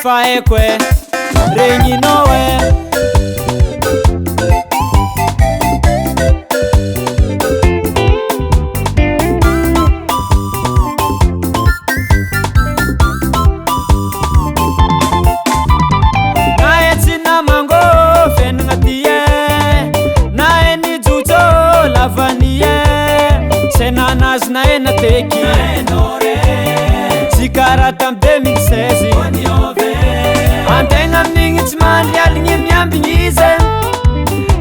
Faekwe renyinowe nae tsina mango fenagnatie nae ni jujo lavanie senanazy nae nateky zikarata am 2016 antegna aminigny tsy mandrialigny miambigny izy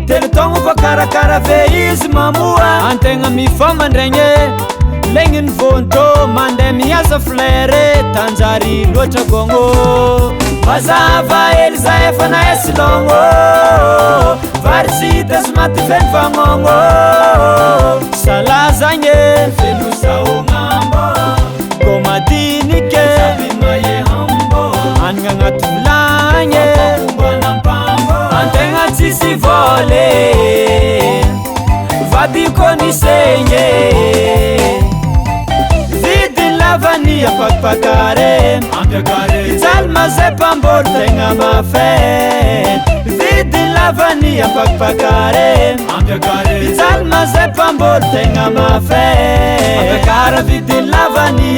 telo taogno fa karakara ve izy mamoa antegna mifamandregny legniny vontô mandeha miasa flere tanjary loatra gôgno mazava hely za efa naesilôgno varisita sy maty feny fagnôgno salazagny felosaognambo gomadinike anagna agnaty vilagny antegna tsisy vôle vadikonisegny vidiny lavany apakipakare ijaly mazay mpambôly tegna mafay vidiny lavany apakipakare ijaly mazay mpambôly tegna mafay apakara vidiny lavany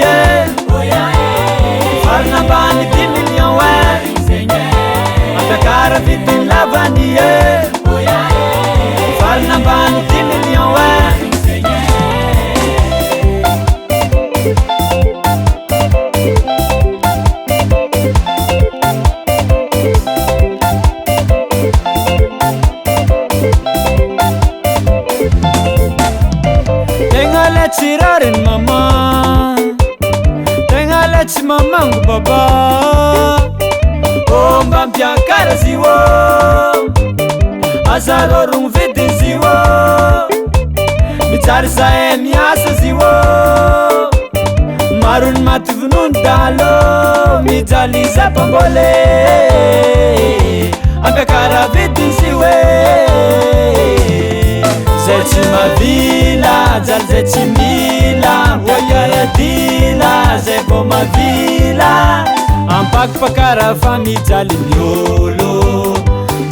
farina ambany 10 million apakara vidiny lavany farina ambany 10 million tegna le tsy rariny mama tegna le tsy mamango baba omba mpiakara ziwo azarorogno vidiny ziwo mijaly zahay miasa ziwo marony maty vonono dalo mijaly za mpambôle ampiakara vidiny ziwe zay tsy mavila jaly zay tsy mila oakaradila zay vao mavila ampakipakara fa mijaly miôlo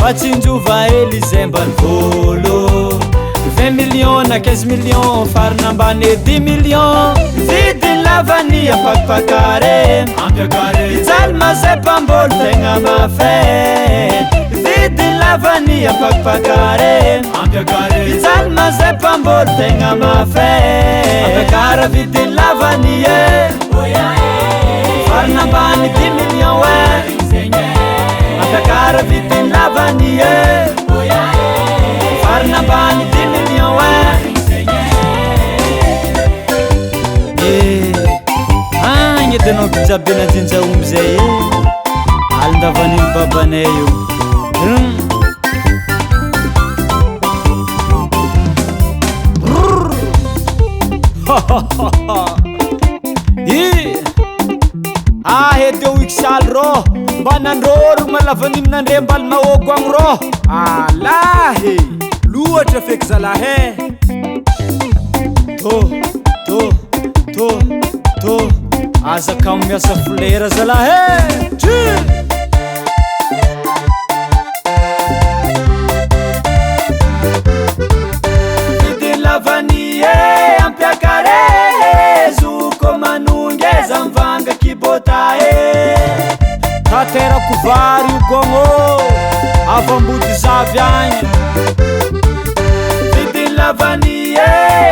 matsinjova hely zay mbany vôlo 20 million na 15 million farina ambany 10 million vidiny lavany ampakipakare ijaly mazay mpambôly tegna mafay vidiny lavany ampakipakare ijaly mazay mpambôly tegna mafay apakara vidiny lavany farina ambany 10 million apakara vidiny lavany farina ambany 10 million agny edanao kijabena jinjaomby zay alindavaniny babanay io ahedeo iksaly rô mba nandrôrogno malavanimy nandre mbaly mahôgo agny rô alahy loatra feky zalahy tô azaka miasa flera zalahy vidiny lavany ampiakare zoko manongeza mivanga kibôta taterako vary io gôgno avambody zavy agny vidiny lavany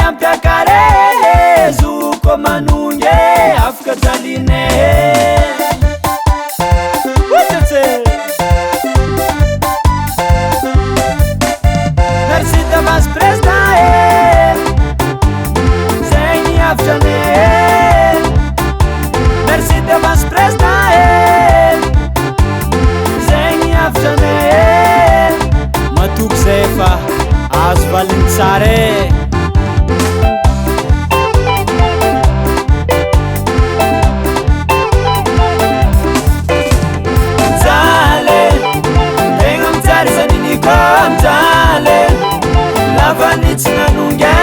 ampiakare zoko manonge afaka jaline merci davance président zegny avitrane merci davance président zegny avitrane matoky zay fa azo valiny tsara lavany tsy nanonge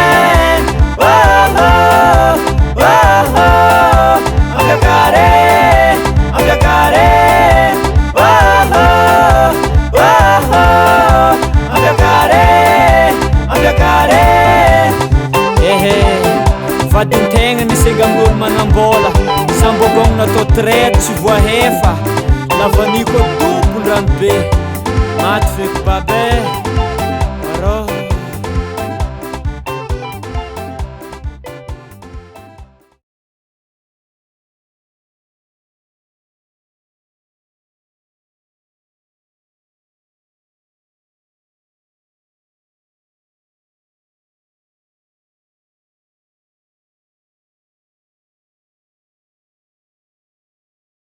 retraite tsy voahefa lavaniko tompony ranobe maty feky babe